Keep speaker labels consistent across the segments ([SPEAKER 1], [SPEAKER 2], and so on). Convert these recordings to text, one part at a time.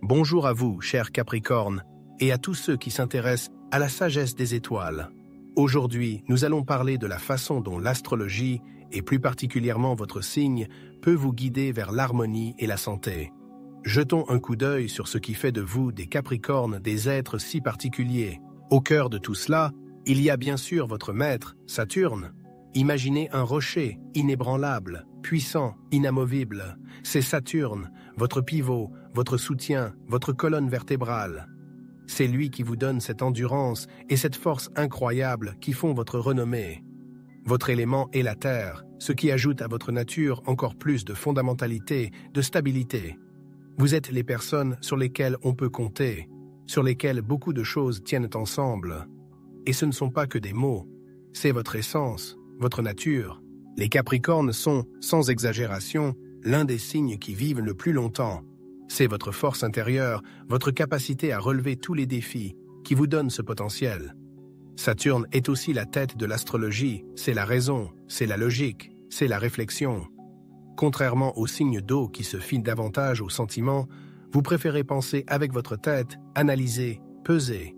[SPEAKER 1] Bonjour à vous, chers Capricornes, et à tous ceux qui s'intéressent à la sagesse des étoiles. Aujourd'hui, nous allons parler de la façon dont l'astrologie, et plus particulièrement votre signe, peut vous guider vers l'harmonie et la santé. Jetons un coup d'œil sur ce qui fait de vous, des Capricornes, des êtres si particuliers. Au cœur de tout cela, il y a bien sûr votre maître, Saturne. Imaginez un rocher, inébranlable, puissant, inamovible. C'est Saturne, votre pivot, votre soutien, votre colonne vertébrale. C'est lui qui vous donne cette endurance et cette force incroyable qui font votre renommée. Votre élément est la terre, ce qui ajoute à votre nature encore plus de fondamentalité, de stabilité. Vous êtes les personnes sur lesquelles on peut compter, sur lesquelles beaucoup de choses tiennent ensemble. Et ce ne sont pas que des mots, c'est votre essence, votre nature. Les Capricornes sont, sans exagération, l'un des signes qui vivent le plus longtemps. C'est votre force intérieure, votre capacité à relever tous les défis, qui vous donne ce potentiel. Saturne est aussi la tête de l'astrologie, c'est la raison, c'est la logique, c'est la réflexion. Contrairement aux signes d'eau qui se fient davantage aux sentiments, vous préférez penser avec votre tête, analyser, peser.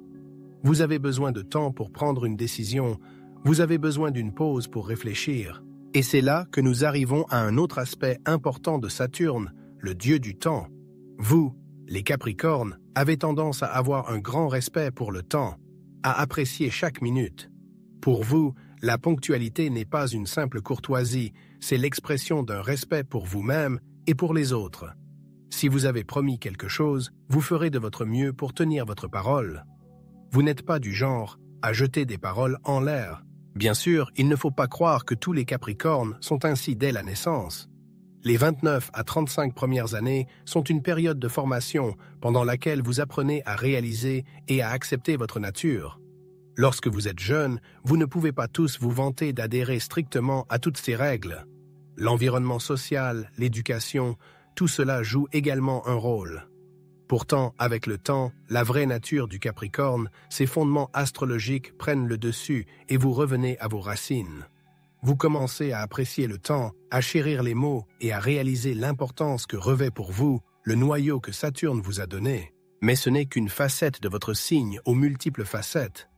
[SPEAKER 1] Vous avez besoin de temps pour prendre une décision, vous avez besoin d'une pause pour réfléchir. Et c'est là que nous arrivons à un autre aspect important de Saturne, le dieu du temps. Vous, les Capricornes, avez tendance à avoir un grand respect pour le temps, à apprécier chaque minute. Pour vous, la ponctualité n'est pas une simple courtoisie, c'est l'expression d'un respect pour vous-même et pour les autres. Si vous avez promis quelque chose, vous ferez de votre mieux pour tenir votre parole. Vous n'êtes pas du genre à jeter des paroles en l'air. Bien sûr, il ne faut pas croire que tous les Capricornes sont ainsi dès la naissance. Les 29 à 35 premières années sont une période de formation pendant laquelle vous apprenez à réaliser et à accepter votre nature. Lorsque vous êtes jeune, vous ne pouvez pas tous vous vanter d'adhérer strictement à toutes ces règles. L'environnement social, l'éducation, tout cela joue également un rôle. Pourtant, avec le temps, la vraie nature du Capricorne, ses fondements astrologiques prennent le dessus et vous revenez à vos racines. Vous commencez à apprécier le temps, à chérir les mots et à réaliser l'importance que revêt pour vous le noyau que Saturne vous a donné. Mais ce n'est qu'une facette de votre signe aux multiples facettes.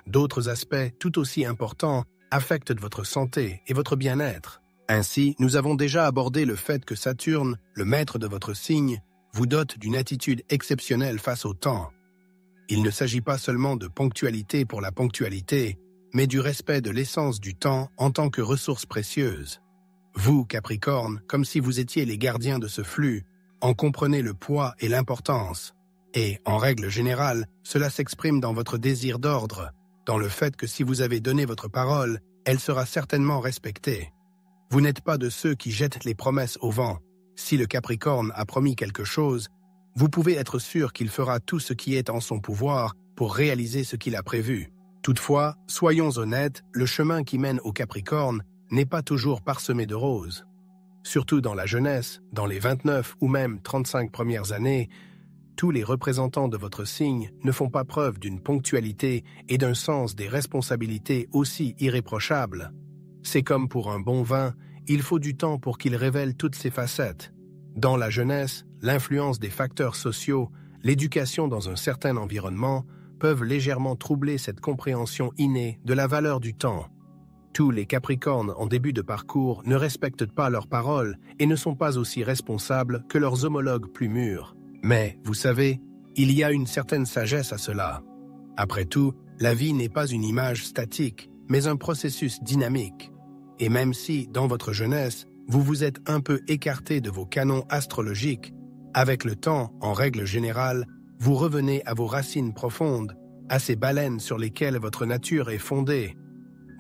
[SPEAKER 1] D'autres aspects tout aussi importants affectent votre santé et votre bien-être. Ainsi, nous avons déjà abordé le fait que Saturne, le maître de votre signe, vous dote d'une attitude exceptionnelle face au temps. Il ne s'agit pas seulement de ponctualité pour la ponctualité, mais du respect de l'essence du temps en tant que ressource précieuse. Vous, Capricorne, comme si vous étiez les gardiens de ce flux, en comprenez le poids et l'importance. Et, en règle générale, cela s'exprime dans votre désir d'ordre, dans le fait que si vous avez donné votre parole, elle sera certainement respectée. Vous n'êtes pas de ceux qui jettent les promesses au vent. Si le Capricorne a promis quelque chose, vous pouvez être sûr qu'il fera tout ce qui est en son pouvoir pour réaliser ce qu'il a prévu. Toutefois, soyons honnêtes, le chemin qui mène au Capricorne n'est pas toujours parsemé de roses. Surtout dans la jeunesse, dans les 29 ou même 35 premières années, tous les représentants de votre signe ne font pas preuve d'une ponctualité et d'un sens des responsabilités aussi irréprochables. C'est comme pour un bon vin, il faut du temps pour qu'il révèle toutes ses facettes. Dans la jeunesse, l'influence des facteurs sociaux, l'éducation dans un certain environnement peuvent légèrement troubler cette compréhension innée de la valeur du temps. Tous les Capricornes en début de parcours ne respectent pas leurs paroles et ne sont pas aussi responsables que leurs homologues plus mûrs. Mais, vous savez, il y a une certaine sagesse à cela. Après tout, la vie n'est pas une image statique, mais un processus dynamique. Et même si, dans votre jeunesse, vous vous êtes un peu écarté de vos canons astrologiques, avec le temps, en règle générale, vous revenez à vos racines profondes, à ces baleines sur lesquelles votre nature est fondée.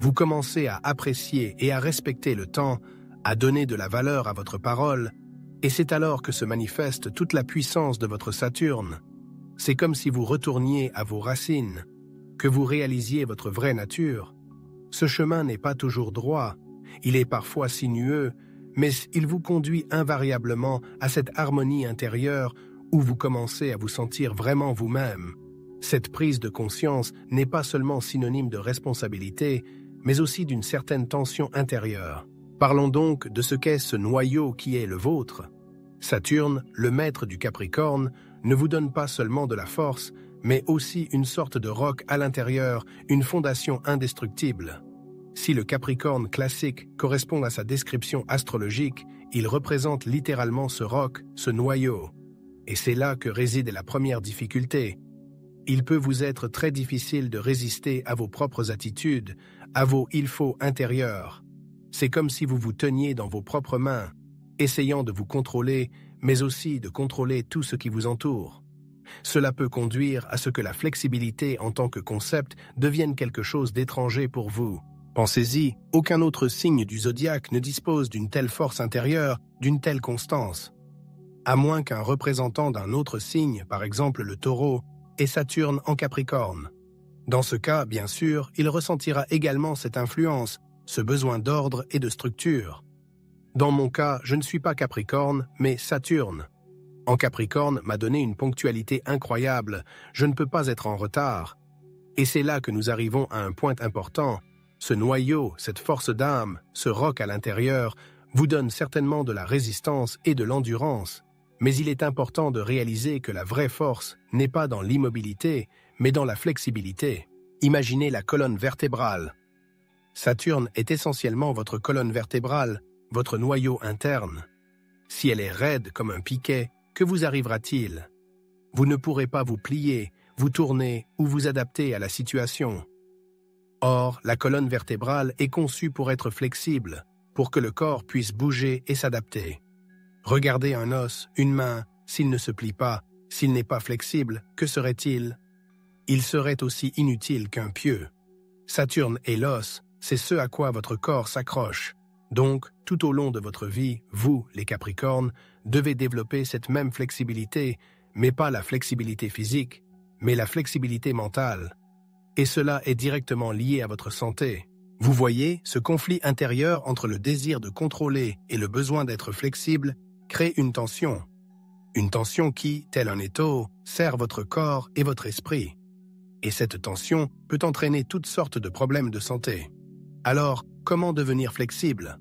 [SPEAKER 1] Vous commencez à apprécier et à respecter le temps, à donner de la valeur à votre parole, et c'est alors que se manifeste toute la puissance de votre Saturne. C'est comme si vous retourniez à vos racines, que vous réalisiez votre vraie nature. Ce chemin n'est pas toujours droit, il est parfois sinueux, mais il vous conduit invariablement à cette harmonie intérieure où vous commencez à vous sentir vraiment vous-même. Cette prise de conscience n'est pas seulement synonyme de responsabilité, mais aussi d'une certaine tension intérieure. Parlons donc de ce qu'est ce noyau qui est le vôtre. Saturne, le maître du Capricorne, ne vous donne pas seulement de la force, mais aussi une sorte de roc à l'intérieur, une fondation indestructible. Si le Capricorne classique correspond à sa description astrologique, il représente littéralement ce roc, ce noyau. Et c'est là que réside la première difficulté. Il peut vous être très difficile de résister à vos propres attitudes, à vos « il faut » intérieurs. C'est comme si vous vous teniez dans vos propres mains, essayant de vous contrôler, mais aussi de contrôler tout ce qui vous entoure. Cela peut conduire à ce que la flexibilité en tant que concept devienne quelque chose d'étranger pour vous. Pensez-y, aucun autre signe du zodiaque ne dispose d'une telle force intérieure, d'une telle constance. À moins qu'un représentant d'un autre signe, par exemple le Taureau, ait Saturne en Capricorne. Dans ce cas, bien sûr, il ressentira également cette influence, ce besoin d'ordre et de structure. Dans mon cas, je ne suis pas Capricorne, mais Saturne. En Capricorne m'a donné une ponctualité incroyable, je ne peux pas être en retard. Et c'est là que nous arrivons à un point important. Ce noyau, cette force d'âme, ce roc à l'intérieur, vous donne certainement de la résistance et de l'endurance. Mais il est important de réaliser que la vraie force n'est pas dans l'immobilité, mais dans la flexibilité. Imaginez la colonne vertébrale. Saturne est essentiellement votre colonne vertébrale, votre noyau interne. Si elle est raide comme un piquet, que vous arrivera-t-il? Vous ne pourrez pas vous plier, vous tourner ou vous adapter à la situation. Or, la colonne vertébrale est conçue pour être flexible, pour que le corps puisse bouger et s'adapter. Regardez un os, une main, s'il ne se plie pas, s'il n'est pas flexible, que serait-il? Il serait aussi inutile qu'un pieu. Saturne et l'os, c'est ce à quoi votre corps s'accroche. Donc, tout au long de votre vie, vous, les Capricornes, devez développer cette même flexibilité, mais pas la flexibilité physique, mais la flexibilité mentale. Et cela est directement lié à votre santé. Vous voyez, ce conflit intérieur entre le désir de contrôler et le besoin d'être flexible crée une tension. Une tension qui, tel un étau, sert votre corps et votre esprit. Et cette tension peut entraîner toutes sortes de problèmes de santé. Alors, comment devenir flexible?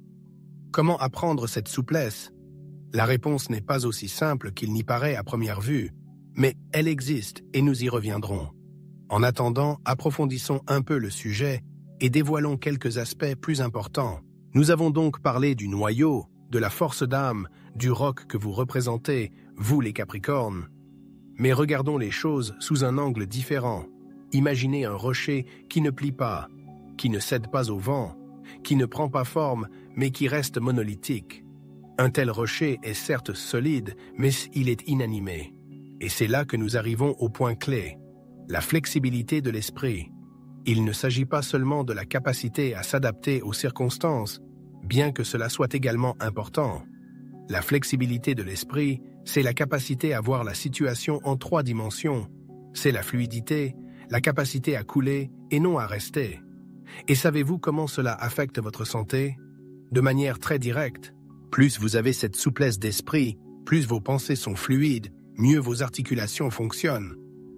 [SPEAKER 1] Comment apprendre cette souplesse? La réponse n'est pas aussi simple qu'il n'y paraît à première vue, mais elle existe et nous y reviendrons. En attendant, approfondissons un peu le sujet et dévoilons quelques aspects plus importants. Nous avons donc parlé du noyau, de la force d'âme, du roc que vous représentez, vous les Capricornes. Mais regardons les choses sous un angle différent. Imaginez un rocher qui ne plie pas, qui ne cède pas au vent, qui ne prend pas forme, mais qui reste monolithique. Un tel rocher est certes solide, mais il est inanimé. Et c'est là que nous arrivons au point clé, la flexibilité de l'esprit. Il ne s'agit pas seulement de la capacité à s'adapter aux circonstances, bien que cela soit également important. La flexibilité de l'esprit, c'est la capacité à voir la situation en 3 dimensions. C'est la fluidité, la capacité à couler et non à rester. Et savez-vous comment cela affecte votre santé? De manière très directe. Plus vous avez cette souplesse d'esprit, plus vos pensées sont fluides, mieux vos articulations fonctionnent.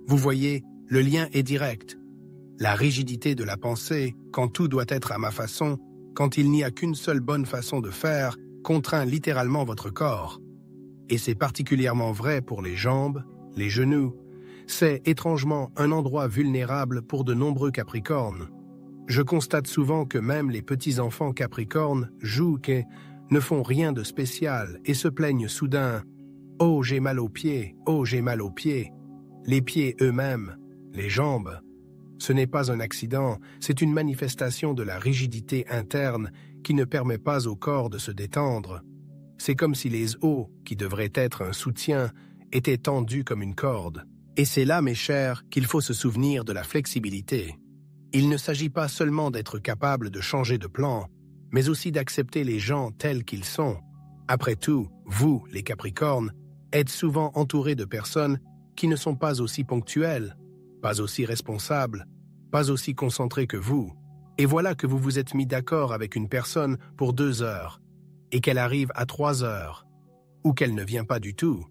[SPEAKER 1] Vous voyez, le lien est direct. La rigidité de la pensée, quand tout doit être à ma façon, quand il n'y a qu'une seule bonne façon de faire, contraint littéralement votre corps. Et c'est particulièrement vrai pour les jambes, les genoux. C'est étrangement un endroit vulnérable pour de nombreux Capricornes. Je constate souvent que même les petits-enfants Capricornes jouent et ne font rien de spécial et se plaignent soudain « Oh, j'ai mal aux pieds, oh, j'ai mal aux pieds ». Les pieds eux-mêmes, les jambes. Ce n'est pas un accident, c'est une manifestation de la rigidité interne qui ne permet pas au corps de se détendre. C'est comme si les os, qui devraient être un soutien, étaient tendus comme une corde. Et c'est là, mes chers, qu'il faut se souvenir de la flexibilité. Il ne s'agit pas seulement d'être capable de changer de plan, mais aussi d'accepter les gens tels qu'ils sont. Après tout, vous, les Capricornes, êtes souvent entourés de personnes qui ne sont pas aussi ponctuelles, pas aussi responsables, pas aussi concentrées que vous. Et voilà que vous vous êtes mis d'accord avec une personne pour 2 heures, et qu'elle arrive à 3 heures, ou qu'elle ne vient pas du tout.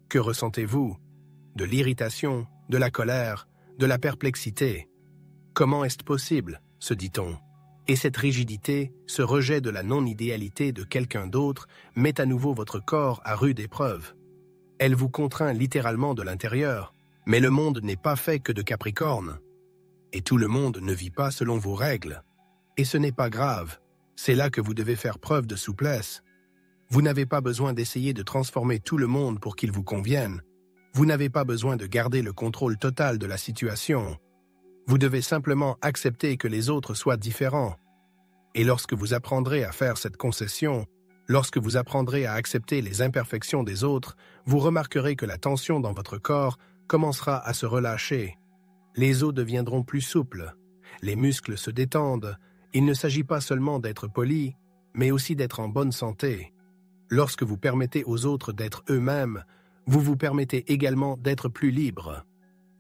[SPEAKER 1] Que ressentez-vous? De l'irritation, de la colère, de la perplexité. Comment est-ce possible, se dit-on? Et cette rigidité, ce rejet de la non-idéalité de quelqu'un d'autre, met à nouveau votre corps à rude épreuve. Elle vous contraint littéralement de l'intérieur. Mais le monde n'est pas fait que de Capricorne. Et tout le monde ne vit pas selon vos règles. Et ce n'est pas grave. C'est là que vous devez faire preuve de souplesse. Vous n'avez pas besoin d'essayer de transformer tout le monde pour qu'il vous convienne. Vous n'avez pas besoin de garder le contrôle total de la situation. Vous devez simplement accepter que les autres soient différents. Et lorsque vous apprendrez à faire cette concession, lorsque vous apprendrez à accepter les imperfections des autres, vous remarquerez que la tension dans votre corps commencera à se relâcher. Les os deviendront plus souples. Les muscles se détendent. Il ne s'agit pas seulement d'être poli, mais aussi d'être en bonne santé. Lorsque vous permettez aux autres d'être eux-mêmes, vous vous permettez également d'être plus libre.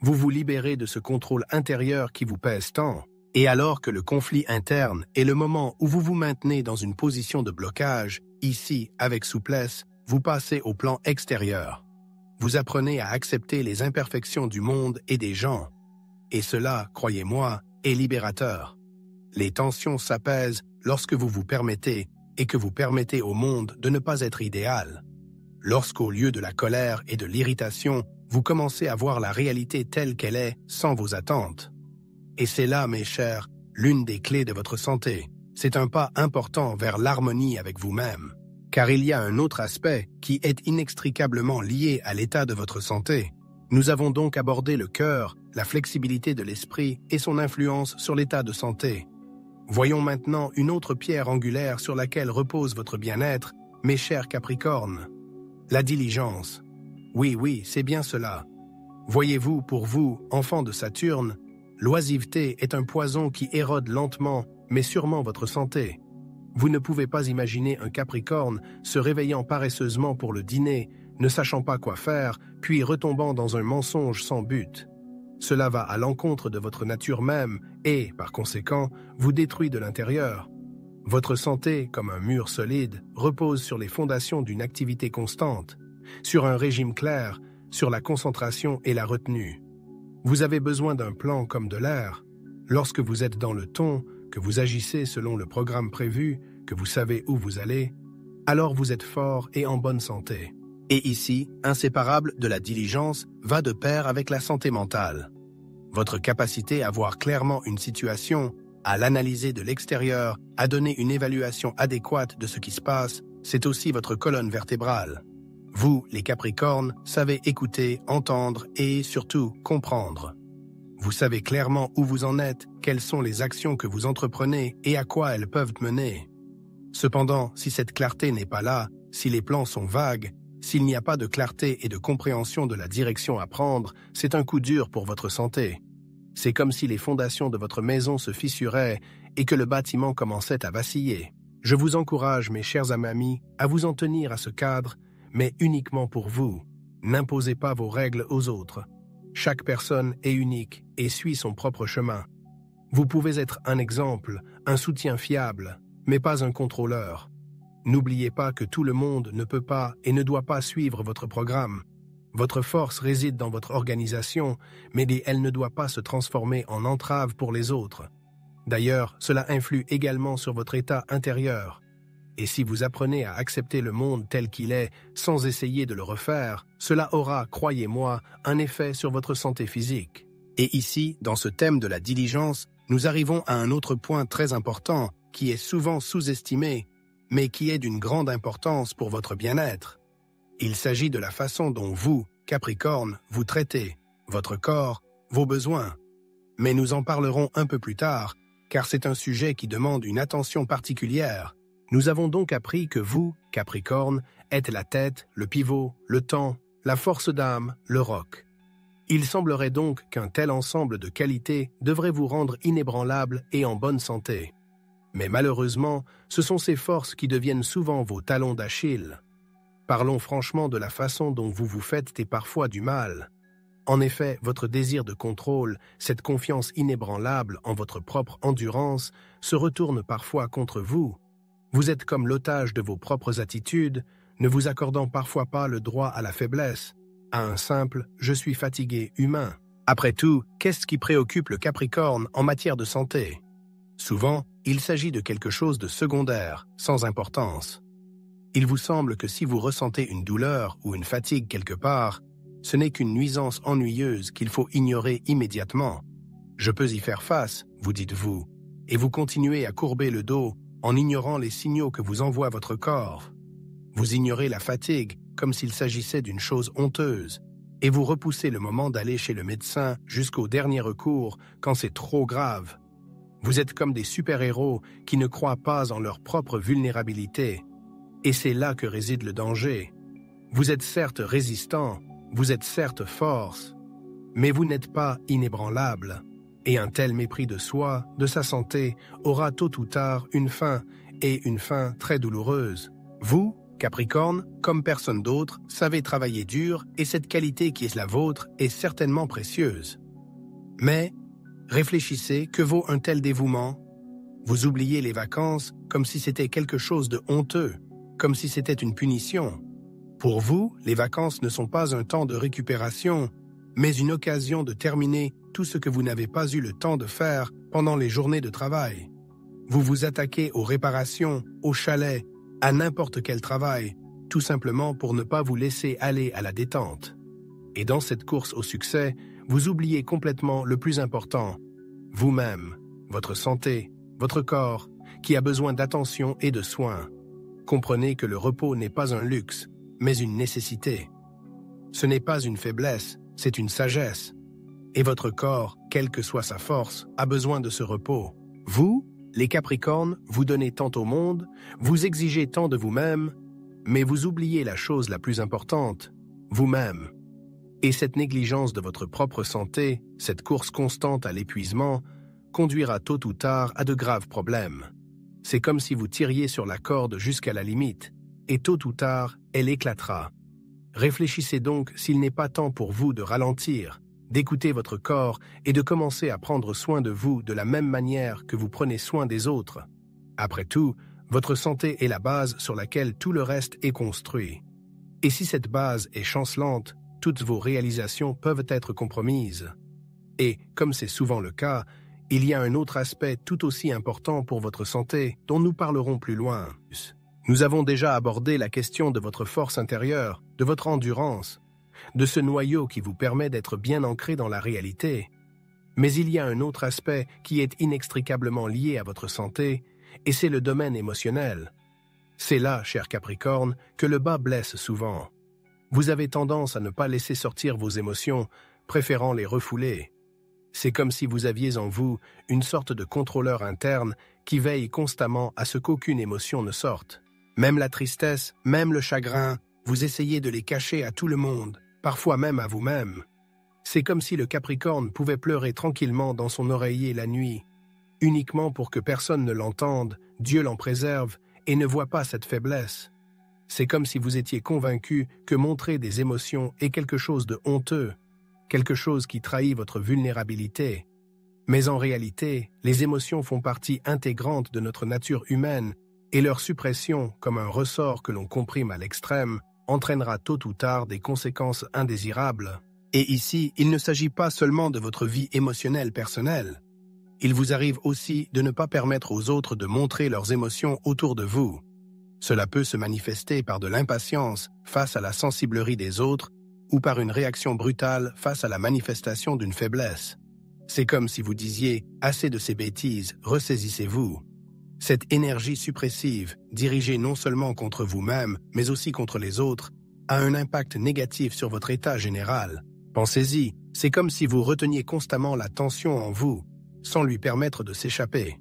[SPEAKER 1] Vous vous libérez de ce contrôle intérieur qui vous pèse tant. Et alors que le conflit interne est le moment où vous vous maintenez dans une position de blocage, ici, avec souplesse, vous passez au plan extérieur. Vous apprenez à accepter les imperfections du monde et des gens. Et cela, croyez-moi, est libérateur. Les tensions s'apaisent lorsque vous vous permettez et que vous permettez au monde de ne pas être idéal. Lorsqu'au lieu de la colère et de l'irritation, vous commencez à voir la réalité telle qu'elle est, sans vos attentes. Et c'est là, mes chers, l'une des clés de votre santé. C'est un pas important vers l'harmonie avec vous-même. Car il y a un autre aspect qui est inextricablement lié à l'état de votre santé. Nous avons donc abordé le cœur, la flexibilité de l'esprit et son influence sur l'état de santé. Voyons maintenant une autre pierre angulaire sur laquelle repose votre bien-être, mes chers Capricornes. La diligence. Oui, c'est bien cela. Voyez-vous, pour vous, enfants de Saturne, l'oisiveté est un poison qui érode lentement, mais sûrement votre santé. Vous ne pouvez pas imaginer un Capricorne se réveillant paresseusement pour le dîner, ne sachant pas quoi faire, puis retombant dans un mensonge sans but. Cela va à l'encontre de votre nature même et, par conséquent, vous détruit de l'intérieur. Votre santé, comme un mur solide, repose sur les fondations d'une activité constante, sur un régime clair, sur la concentration et la retenue. Vous avez besoin d'un plan comme de l'air. Lorsque vous êtes dans le ton, que vous agissez selon le programme prévu, que vous savez où vous allez, alors vous êtes fort et en bonne santé. Et ici, inséparable de la diligence, va de pair avec la santé mentale. Votre capacité à voir clairement une situation, à l'analyser de l'extérieur, à donner une évaluation adéquate de ce qui se passe, c'est aussi votre colonne vertébrale. Vous, les Capricornes, savez écouter, entendre et, surtout, comprendre. Vous savez clairement où vous en êtes, quelles sont les actions que vous entreprenez et à quoi elles peuvent mener. Cependant, si cette clarté n'est pas là, si les plans sont vagues, s'il n'y a pas de clarté et de compréhension de la direction à prendre, c'est un coup dur pour votre santé. C'est comme si les fondations de votre maison se fissuraient et que le bâtiment commençait à vaciller. Je vous encourage, mes chers amis, à vous en tenir à ce cadre, mais uniquement pour vous. N'imposez pas vos règles aux autres. Chaque personne est unique et suit son propre chemin. Vous pouvez être un exemple, un soutien fiable, mais pas un contrôleur. N'oubliez pas que tout le monde ne peut pas et ne doit pas suivre votre programme. Votre force réside dans votre organisation, mais elle ne doit pas se transformer en entrave pour les autres. D'ailleurs, cela influe également sur votre état intérieur. Et si vous apprenez à accepter le monde tel qu'il est, sans essayer de le refaire, cela aura, croyez-moi, un effet sur votre santé physique. Et ici, dans ce thème de la diligence, nous arrivons à un autre point très important, qui est souvent sous-estimé, mais qui est d'une grande importance pour votre bien-être. Il s'agit de la façon dont vous, Capricorne, vous traitez, votre corps, vos besoins. Mais nous en parlerons un peu plus tard, car c'est un sujet qui demande une attention particulière. Nous avons donc appris que vous, Capricorne, êtes la tête, le pivot, le temps, la force d'âme, le roc. Il semblerait donc qu'un tel ensemble de qualités devrait vous rendre inébranlable et en bonne santé. Mais malheureusement, ce sont ces forces qui deviennent souvent vos talons d'Achille. Parlons franchement de la façon dont vous vous faites et parfois du mal. En effet, votre désir de contrôle, cette confiance inébranlable en votre propre endurance, se retourne parfois contre vous. Vous êtes comme l'otage de vos propres attitudes, ne vous accordant parfois pas le droit à la faiblesse, à un simple « je suis fatigué » humain. Après tout, qu'est-ce qui préoccupe le Capricorne en matière de santé? Souvent, il s'agit de quelque chose de secondaire, sans importance. Il vous semble que si vous ressentez une douleur ou une fatigue quelque part, ce n'est qu'une nuisance ennuyeuse qu'il faut ignorer immédiatement. Je peux y faire face, vous dites-vous, et vous continuez à courber le dos en ignorant les signaux que vous envoie votre corps. Vous ignorez la fatigue comme s'il s'agissait d'une chose honteuse, et vous repoussez le moment d'aller chez le médecin jusqu'au dernier recours quand c'est trop grave. Vous êtes comme des super-héros qui ne croient pas en leur propre vulnérabilité. Et c'est là que réside le danger. Vous êtes certes résistant, vous êtes certes force, mais vous n'êtes pas inébranlable. Et un tel mépris de soi, de sa santé, aura tôt ou tard une fin, et une fin très douloureuse. Vous, Capricorne, comme personne d'autre, savez travailler dur, et cette qualité qui est la vôtre est certainement précieuse. Mais, réfléchissez, que vaut un tel dévouement? Vous oubliez les vacances comme si c'était quelque chose de honteux, comme si c'était une punition. Pour vous, les vacances ne sont pas un temps de récupération, mais une occasion de terminer tout ce que vous n'avez pas eu le temps de faire pendant les journées de travail. Vous vous attaquez aux réparations, au chalet, à n'importe quel travail, tout simplement pour ne pas vous laisser aller à la détente. Et dans cette course au succès, vous oubliez complètement le plus important, vous-même, votre santé, votre corps, qui a besoin d'attention et de soins. Comprenez que le repos n'est pas un luxe, mais une nécessité. Ce n'est pas une faiblesse, c'est une sagesse. Et votre corps, quelle que soit sa force, a besoin de ce repos. Vous, les Capricornes, vous donnez tant au monde, vous exigez tant de vous-même, mais vous oubliez la chose la plus importante, vous-même. Et cette négligence de votre propre santé, cette course constante à l'épuisement, conduira tôt ou tard à de graves problèmes. C'est comme si vous tiriez sur la corde jusqu'à la limite, et tôt ou tard, elle éclatera. Réfléchissez donc s'il n'est pas temps pour vous de ralentir, d'écouter votre corps et de commencer à prendre soin de vous de la même manière que vous prenez soin des autres. Après tout, votre santé est la base sur laquelle tout le reste est construit. Et si cette base est chancelante, toutes vos réalisations peuvent être compromises. Et, comme c'est souvent le cas, il y a un autre aspect tout aussi important pour votre santé dont nous parlerons plus loin. Nous avons déjà abordé la question de votre force intérieure, de votre endurance, de ce noyau qui vous permet d'être bien ancré dans la réalité. Mais il y a un autre aspect qui est inextricablement lié à votre santé, et c'est le domaine émotionnel. C'est là, cher Capricorne, que le bas blesse souvent. Vous avez tendance à ne pas laisser sortir vos émotions, préférant les refouler. C'est comme si vous aviez en vous une sorte de contrôleur interne qui veille constamment à ce qu'aucune émotion ne sorte. Même la tristesse, même le chagrin, vous essayez de les cacher à tout le monde, parfois même à vous-même. C'est comme si le Capricorne pouvait pleurer tranquillement dans son oreiller la nuit, uniquement pour que personne ne l'entende, Dieu l'en préserve, et ne voit pas cette faiblesse. C'est comme si vous étiez convaincu que montrer des émotions est quelque chose de honteux, quelque chose qui trahit votre vulnérabilité. Mais en réalité, les émotions font partie intégrante de notre nature humaine, et leur suppression, comme un ressort que l'on comprime à l'extrême, entraînera tôt ou tard des conséquences indésirables. Et ici, il ne s'agit pas seulement de votre vie émotionnelle personnelle. Il vous arrive aussi de ne pas permettre aux autres de montrer leurs émotions autour de vous. Cela peut se manifester par de l'impatience face à la sensiblerie des autres ou par une réaction brutale face à la manifestation d'une faiblesse. C'est comme si vous disiez « assez de ces bêtises, ressaisissez-vous ». Cette énergie suppressive, dirigée non seulement contre vous-même, mais aussi contre les autres, a un impact négatif sur votre état général. Pensez-y, c'est comme si vous reteniez constamment la tension en vous, sans lui permettre de s'échapper.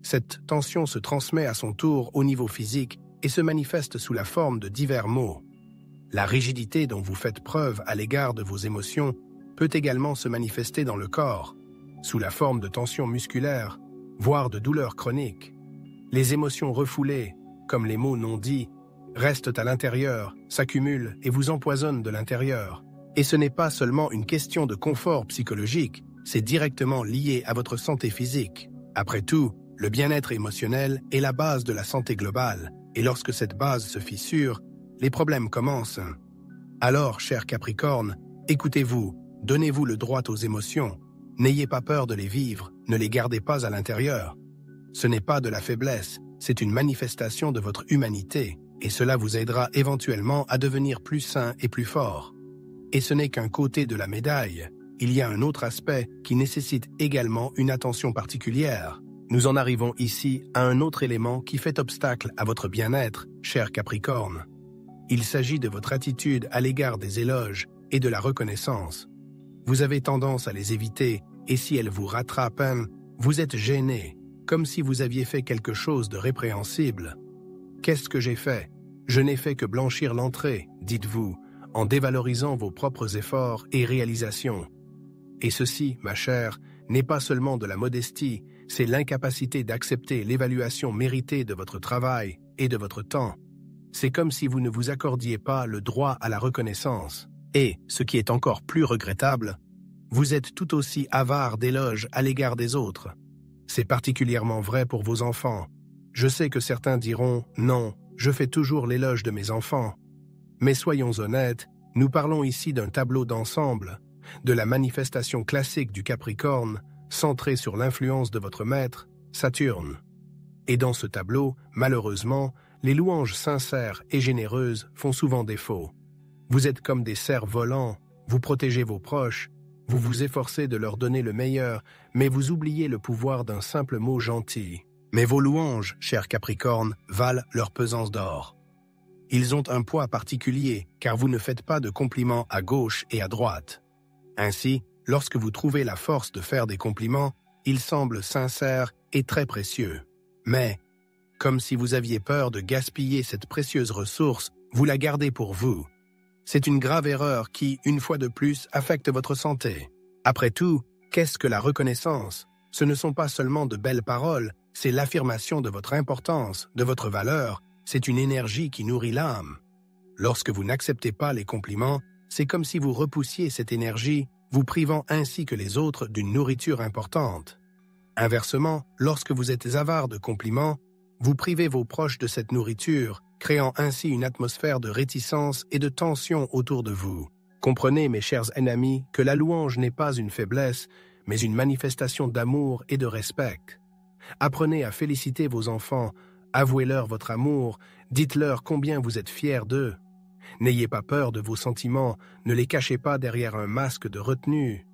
[SPEAKER 1] Cette tension se transmet à son tour au niveau physique et se manifeste sous la forme de divers maux. La rigidité dont vous faites preuve à l'égard de vos émotions peut également se manifester dans le corps, sous la forme de tensions musculaires, voire de douleurs chroniques. Les émotions refoulées, comme les mots non dits, restent à l'intérieur, s'accumulent et vous empoisonnent de l'intérieur. Et ce n'est pas seulement une question de confort psychologique, c'est directement lié à votre santé physique. Après tout, le bien-être émotionnel est la base de la santé globale, et lorsque cette base se fissure, les problèmes commencent. Alors, cher Capricorne, écoutez-vous, donnez-vous le droit aux émotions, n'ayez pas peur de les vivre, ne les gardez pas à l'intérieur. Ce n'est pas de la faiblesse, c'est une manifestation de votre humanité, et cela vous aidera éventuellement à devenir plus sain et plus fort. Et ce n'est qu'un côté de la médaille. Il y a un autre aspect qui nécessite également une attention particulière. Nous en arrivons ici à un autre élément qui fait obstacle à votre bien-être, cher Capricorne. Il s'agit de votre attitude à l'égard des éloges et de la reconnaissance. Vous avez tendance à les éviter, et si elles vous rattrapent, vous êtes gêné, comme si vous aviez fait quelque chose de répréhensible. Qu'est-ce que j'ai fait? Je n'ai fait que blanchir l'entrée, dites-vous, en dévalorisant vos propres efforts et réalisations. Et ceci, ma chère, n'est pas seulement de la modestie, c'est l'incapacité d'accepter l'évaluation méritée de votre travail et de votre temps. C'est comme si vous ne vous accordiez pas le droit à la reconnaissance. Et, ce qui est encore plus regrettable, vous êtes tout aussi avare d'éloges à l'égard des autres. C'est particulièrement vrai pour vos enfants. Je sais que certains diront « Non, je fais toujours l'éloge de mes enfants ». Mais soyons honnêtes, nous parlons ici d'un tableau d'ensemble, de la manifestation classique du Capricorne, centrée sur l'influence de votre maître, Saturne. Et dans ce tableau, malheureusement, les louanges sincères et généreuses font souvent défaut. Vous êtes comme des cerfs volants, vous protégez vos proches, vous vous efforcez de leur donner le meilleur, mais vous oubliez le pouvoir d'un simple mot gentil. Mais vos louanges, cher Capricorne, valent leur pesance d'or. Ils ont un poids particulier, car vous ne faites pas de compliments à gauche et à droite. Ainsi, lorsque vous trouvez la force de faire des compliments, ils semblent sincères et très précieux. Mais, comme si vous aviez peur de gaspiller cette précieuse ressource, vous la gardez pour vous. C'est une grave erreur qui, une fois de plus, affecte votre santé. Après tout, qu'est-ce que la reconnaissance? Ce ne sont pas seulement de belles paroles, c'est l'affirmation de votre importance, de votre valeur, c'est une énergie qui nourrit l'âme. Lorsque vous n'acceptez pas les compliments, c'est comme si vous repoussiez cette énergie, vous privant ainsi que les autres d'une nourriture importante. Inversement, lorsque vous êtes avare de compliments, vous privez vos proches de cette nourriture, créant ainsi une atmosphère de réticence et de tension autour de vous. Comprenez, mes chers amis, que la louange n'est pas une faiblesse, mais une manifestation d'amour et de respect. Apprenez à féliciter vos enfants, avouez-leur votre amour, dites-leur combien vous êtes fiers d'eux. N'ayez pas peur de vos sentiments, ne les cachez pas derrière un masque de retenue.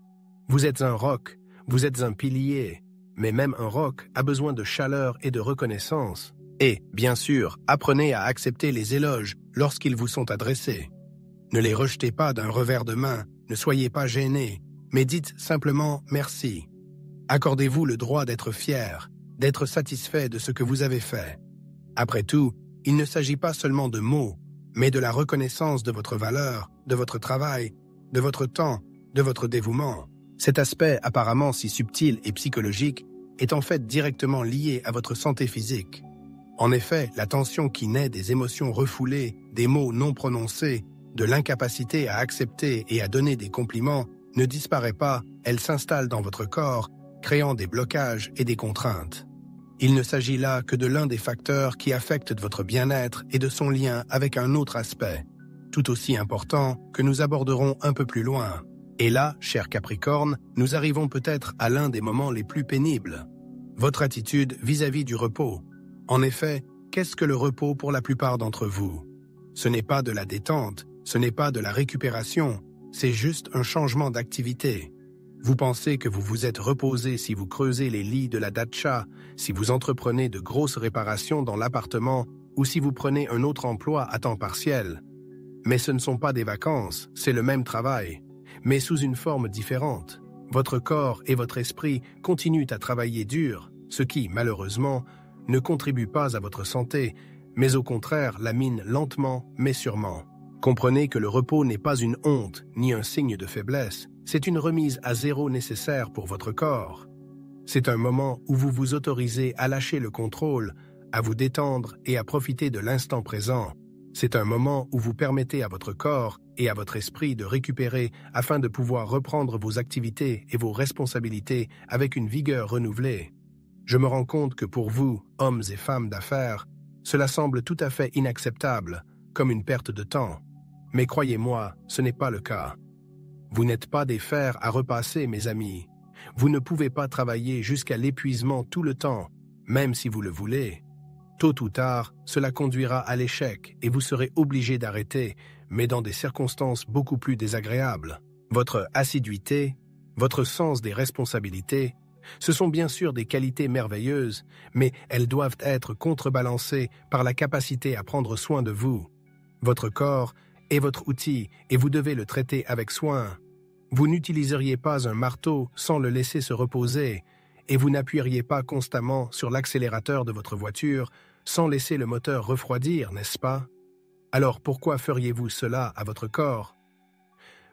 [SPEAKER 1] Vous êtes un roc, vous êtes un pilier, mais même un roc a besoin de chaleur et de reconnaissance. Et, bien sûr, apprenez à accepter les éloges lorsqu'ils vous sont adressés. Ne les rejetez pas d'un revers de main, ne soyez pas gênés, mais dites simplement merci. Accordez-vous le droit d'être fier, d'être satisfait de ce que vous avez fait. Après tout, il ne s'agit pas seulement de mots, mais de la reconnaissance de votre valeur, de votre travail, de votre temps, de votre dévouement. Cet aspect apparemment si subtil et psychologique est en fait directement lié à votre santé physique. En effet, la tension qui naît des émotions refoulées, des mots non prononcés, de l'incapacité à accepter et à donner des compliments ne disparaît pas, elle s'installe dans votre corps, créant des blocages et des contraintes. Il ne s'agit là que de l'un des facteurs qui affectent votre bien-être et de son lien avec un autre aspect, tout aussi important, que nous aborderons un peu plus loin. Et là, cher Capricorne, nous arrivons peut-être à l'un des moments les plus pénibles. Votre attitude vis-à-vis du repos. En effet, qu'est-ce que le repos pour la plupart d'entre vous? Ce n'est pas de la détente, ce n'est pas de la récupération, c'est juste un changement d'activité. Vous pensez que vous vous êtes reposé si vous creusez les lits de la datcha, si vous entreprenez de grosses réparations dans l'appartement ou si vous prenez un autre emploi à temps partiel. Mais ce ne sont pas des vacances, c'est le même travail, mais sous une forme différente. Votre corps et votre esprit continuent à travailler dur, ce qui, malheureusement, ne contribue pas à votre santé, mais au contraire la mine lentement mais sûrement. Comprenez que le repos n'est pas une honte ni un signe de faiblesse, c'est une remise à zéro nécessaire pour votre corps. C'est un moment où vous vous autorisez à lâcher le contrôle, à vous détendre et à profiter de l'instant présent. C'est un moment où vous permettez à votre corps et à votre esprit de récupérer afin de pouvoir reprendre vos activités et vos responsabilités avec une vigueur renouvelée. Je me rends compte que pour vous, hommes et femmes d'affaires, cela semble tout à fait inacceptable, comme une perte de temps. Mais croyez-moi, ce n'est pas le cas. Vous n'êtes pas des fers à repasser, mes amis. Vous ne pouvez pas travailler jusqu'à l'épuisement tout le temps, même si vous le voulez. Tôt ou tard, cela conduira à l'échec et vous serez obligé d'arrêter, mais dans des circonstances beaucoup plus désagréables. Votre assiduité, votre sens des responsabilités, ce sont bien sûr des qualités merveilleuses, mais elles doivent être contrebalancées par la capacité à prendre soin de vous. Votre corps est votre outil et vous devez le traiter avec soin. Vous n'utiliseriez pas un marteau sans le laisser se reposer, et vous n'appuieriez pas constamment sur l'accélérateur de votre voiture sans laisser le moteur refroidir, n'est-ce pas? Alors pourquoi feriez-vous cela à votre corps?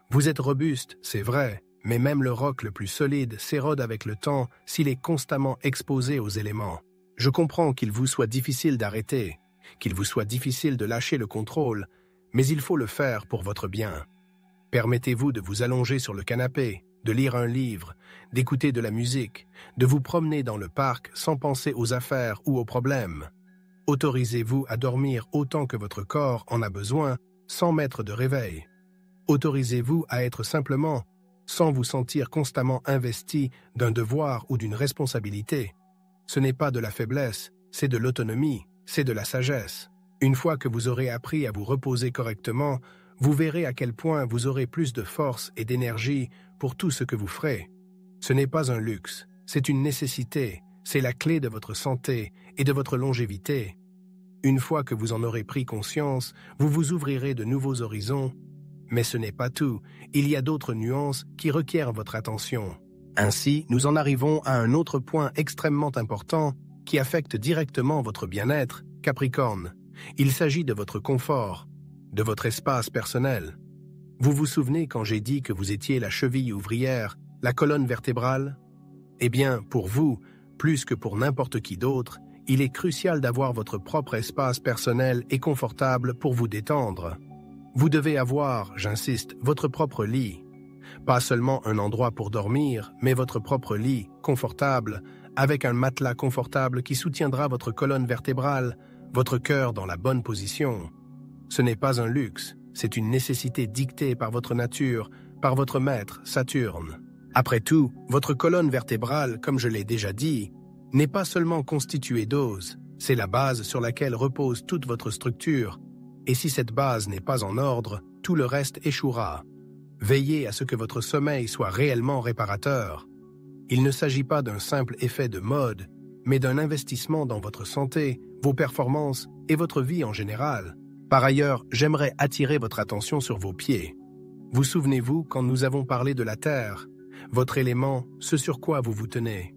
[SPEAKER 1] Vous êtes robuste, c'est vrai, mais même le roc le plus solide s'érode avec le temps s'il est constamment exposé aux éléments. Je comprends qu'il vous soit difficile d'arrêter, qu'il vous soit difficile de lâcher le contrôle, mais il faut le faire pour votre bien. Permettez-vous de vous allonger sur le canapé, de lire un livre, d'écouter de la musique, de vous promener dans le parc sans penser aux affaires ou aux problèmes. Autorisez-vous à dormir autant que votre corps en a besoin sans mettre de réveil. Autorisez-vous à être simplement, sans vous sentir constamment investi d'un devoir ou d'une responsabilité. Ce n'est pas de la faiblesse, c'est de l'autonomie, c'est de la sagesse. Une fois que vous aurez appris à vous reposer correctement, vous verrez à quel point vous aurez plus de force et d'énergie pour tout ce que vous ferez. Ce n'est pas un luxe, c'est une nécessité, c'est la clé de votre santé et de votre longévité. Une fois que vous en aurez pris conscience, vous vous ouvrirez de nouveaux horizons. Mais ce n'est pas tout, il y a d'autres nuances qui requièrent votre attention. Ainsi, nous en arrivons à un autre point extrêmement important qui affecte directement votre bien-être, Capricorne. Il s'agit de votre confort, de votre espace personnel. Vous vous souvenez quand j'ai dit que vous étiez la cheville ouvrière, la colonne vertébrale? Eh bien, pour vous, plus que pour n'importe qui d'autre, il est crucial d'avoir votre propre espace personnel et confortable pour vous détendre. Vous devez avoir, j'insiste, votre propre lit. Pas seulement un endroit pour dormir, mais votre propre lit, confortable, avec un matelas confortable qui soutiendra votre colonne vertébrale, votre cœur dans la bonne position. Ce n'est pas un luxe, c'est une nécessité dictée par votre nature, par votre maître, Saturne. Après tout, votre colonne vertébrale, comme je l'ai déjà dit, n'est pas seulement constituée d'os, c'est la base sur laquelle repose toute votre structure, et si cette base n'est pas en ordre, tout le reste échouera. Veillez à ce que votre sommeil soit réellement réparateur. Il ne s'agit pas d'un simple effet de mode, mais d'un investissement dans votre santé, vos performances et votre vie en général. Par ailleurs, j'aimerais attirer votre attention sur vos pieds. Vous souvenez-vous quand nous avons parlé de la terre, votre élément, ce sur quoi vous vous tenez?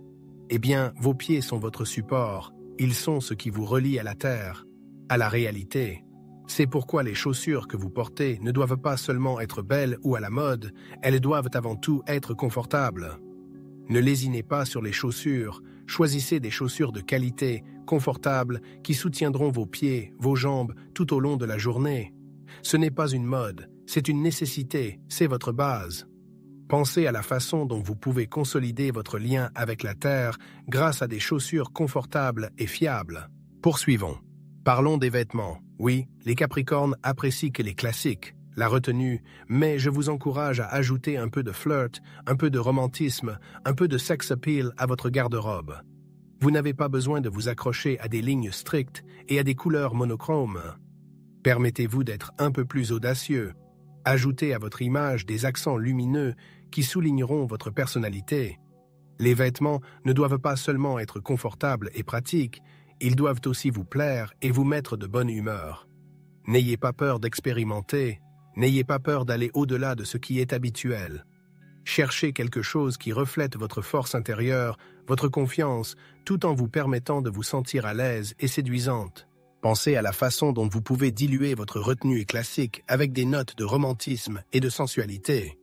[SPEAKER 1] Eh bien, vos pieds sont votre support, ils sont ce qui vous relie à la terre, à la réalité. C'est pourquoi les chaussures que vous portez ne doivent pas seulement être belles ou à la mode, elles doivent avant tout être confortables. Ne lésinez pas sur les chaussures, choisissez des chaussures de qualité, confortables, qui soutiendront vos pieds, vos jambes tout au long de la journée. Ce n'est pas une mode, c'est une nécessité, c'est votre base. Pensez à la façon dont vous pouvez consolider votre lien avec la terre grâce à des chaussures confortables et fiables. Poursuivons. Parlons des vêtements. Oui, les Capricornes apprécient que les classiques, la retenue, mais je vous encourage à ajouter un peu de flirt, un peu de romantisme, un peu de sex appeal à votre garde-robe. Vous n'avez pas besoin de vous accrocher à des lignes strictes et à des couleurs monochromes. Permettez-vous d'être un peu plus audacieux. Ajoutez à votre image des accents lumineux qui souligneront votre personnalité. Les vêtements ne doivent pas seulement être confortables et pratiques, ils doivent aussi vous plaire et vous mettre de bonne humeur. N'ayez pas peur d'expérimenter, n'ayez pas peur d'aller au-delà de ce qui est habituel. Cherchez quelque chose qui reflète votre force intérieure, votre confiance, tout en vous permettant de vous sentir à l'aise et séduisante. Pensez à la façon dont vous pouvez diluer votre retenue classique avec des notes de romantisme et de sensualité.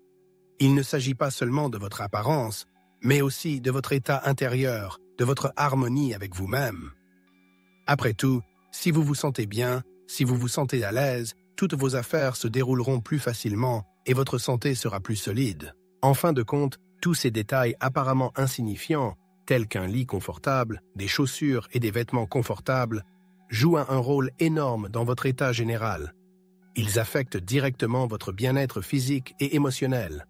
[SPEAKER 1] Il ne s'agit pas seulement de votre apparence, mais aussi de votre état intérieur, de votre harmonie avec vous-même. Après tout, si vous vous sentez bien, si vous vous sentez à l'aise, toutes vos affaires se dérouleront plus facilement et votre santé sera plus solide. En fin de compte, tous ces détails apparemment insignifiants, tels qu'un lit confortable, des chaussures et des vêtements confortables, jouent un rôle énorme dans votre état général. Ils affectent directement votre bien-être physique et émotionnel.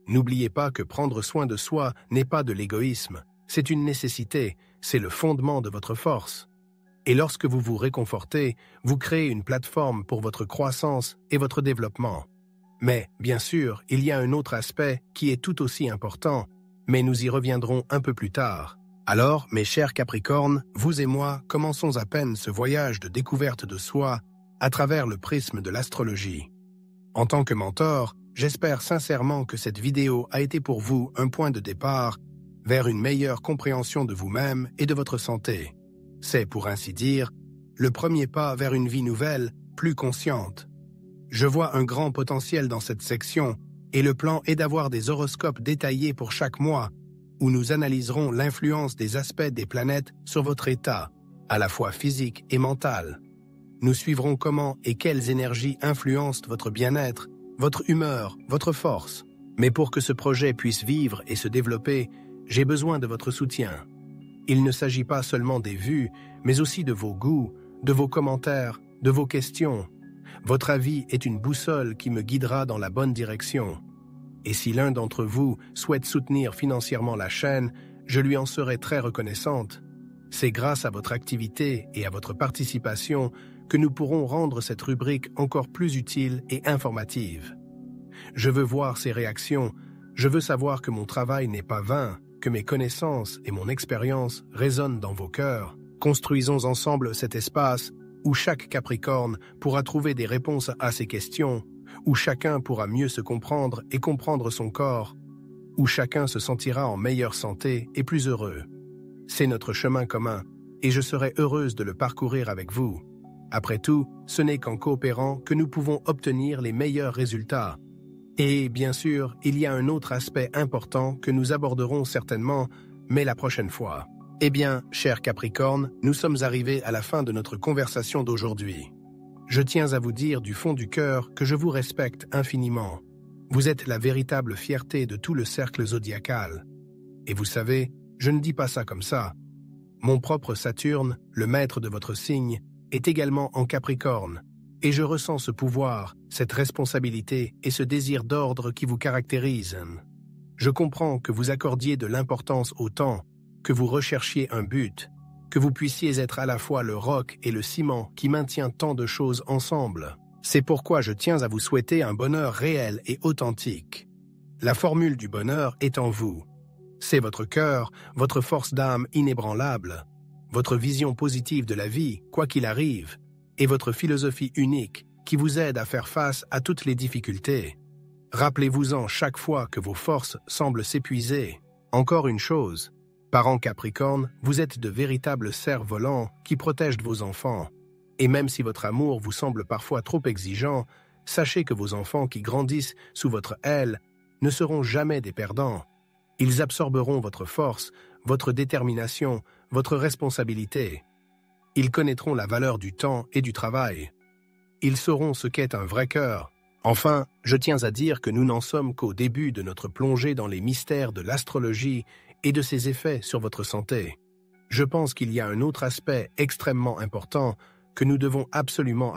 [SPEAKER 1] N'oubliez pas que prendre soin de soi n'est pas de l'égoïsme, c'est une nécessité, c'est le fondement de votre force. Et lorsque vous vous réconfortez, vous créez une plateforme pour votre croissance et votre développement. Mais, bien sûr, il y a un autre aspect qui est tout aussi important, mais nous y reviendrons un peu plus tard. Alors, mes chers Capricornes, vous et moi commençons à peine ce voyage de découverte de soi à travers le prisme de l'astrologie. En tant que mentor, j'espère sincèrement que cette vidéo a été pour vous un point de départ vers une meilleure compréhension de vous-même et de votre santé. C'est, pour ainsi dire, le premier pas vers une vie nouvelle, plus consciente. Je vois un grand potentiel dans cette section et le plan est d'avoir des horoscopes détaillés pour chaque mois où nous analyserons l'influence des aspects des planètes sur votre état, à la fois physique et mental. Nous suivrons comment et quelles énergies influencent votre bien-être, votre humeur, votre force. Mais pour que ce projet puisse vivre et se développer, j'ai besoin de votre soutien. Il ne s'agit pas seulement des vues, mais aussi de vos goûts, de vos commentaires, de vos questions. Votre avis est une boussole qui me guidera dans la bonne direction. Et si l'un d'entre vous souhaite soutenir financièrement la chaîne, je lui en serai très reconnaissante. C'est grâce à votre activité et à votre participation que nous pourrons rendre cette rubrique encore plus utile et informative. Je veux voir ces réactions, je veux savoir que mon travail n'est pas vain, que mes connaissances et mon expérience résonnent dans vos cœurs. Construisons ensemble cet espace où chaque Capricorne pourra trouver des réponses à ses questions, où chacun pourra mieux se comprendre et comprendre son corps, où chacun se sentira en meilleure santé et plus heureux. C'est notre chemin commun, et je serai heureuse de le parcourir avec vous. Après tout, ce n'est qu'en coopérant que nous pouvons obtenir les meilleurs résultats. Et bien sûr, il y a un autre aspect important que nous aborderons certainement, mais la prochaine fois. Eh bien, chers Capricornes, nous sommes arrivés à la fin de notre conversation d'aujourd'hui. Je tiens à vous dire du fond du cœur que je vous respecte infiniment. Vous êtes la véritable fierté de tout le cercle zodiacal. Et vous savez, je ne dis pas ça comme ça. Mon propre Saturne, le maître de votre signe, est également en Capricorne, et je ressens ce pouvoir, cette responsabilité et ce désir d'ordre qui vous caractérisent. Je comprends que vous accordiez de l'importance au temps, que vous recherchiez un but, que vous puissiez être à la fois le roc et le ciment qui maintient tant de choses ensemble. C'est pourquoi je tiens à vous souhaiter un bonheur réel et authentique. La formule du bonheur est en vous. C'est votre cœur, votre force d'âme inébranlable, votre vision positive de la vie, quoi qu'il arrive, et votre philosophie unique qui vous aide à faire face à toutes les difficultés. Rappelez-vous-en chaque fois que vos forces semblent s'épuiser. Encore une chose, parents Capricorne, vous êtes de véritables cerfs-volants qui protègent vos enfants. Et même si votre amour vous semble parfois trop exigeant, sachez que vos enfants qui grandissent sous votre aile ne seront jamais des perdants. Ils absorberont votre force, votre détermination, votre responsabilité. Ils connaîtront la valeur du temps et du travail. Ils sauront ce qu'est un vrai cœur. Enfin, je tiens à dire que nous n'en sommes qu'au début de notre plongée dans les mystères de l'astrologie et de ses effets sur votre santé. Je pense qu'il y a un autre aspect extrêmement important que nous devons absolument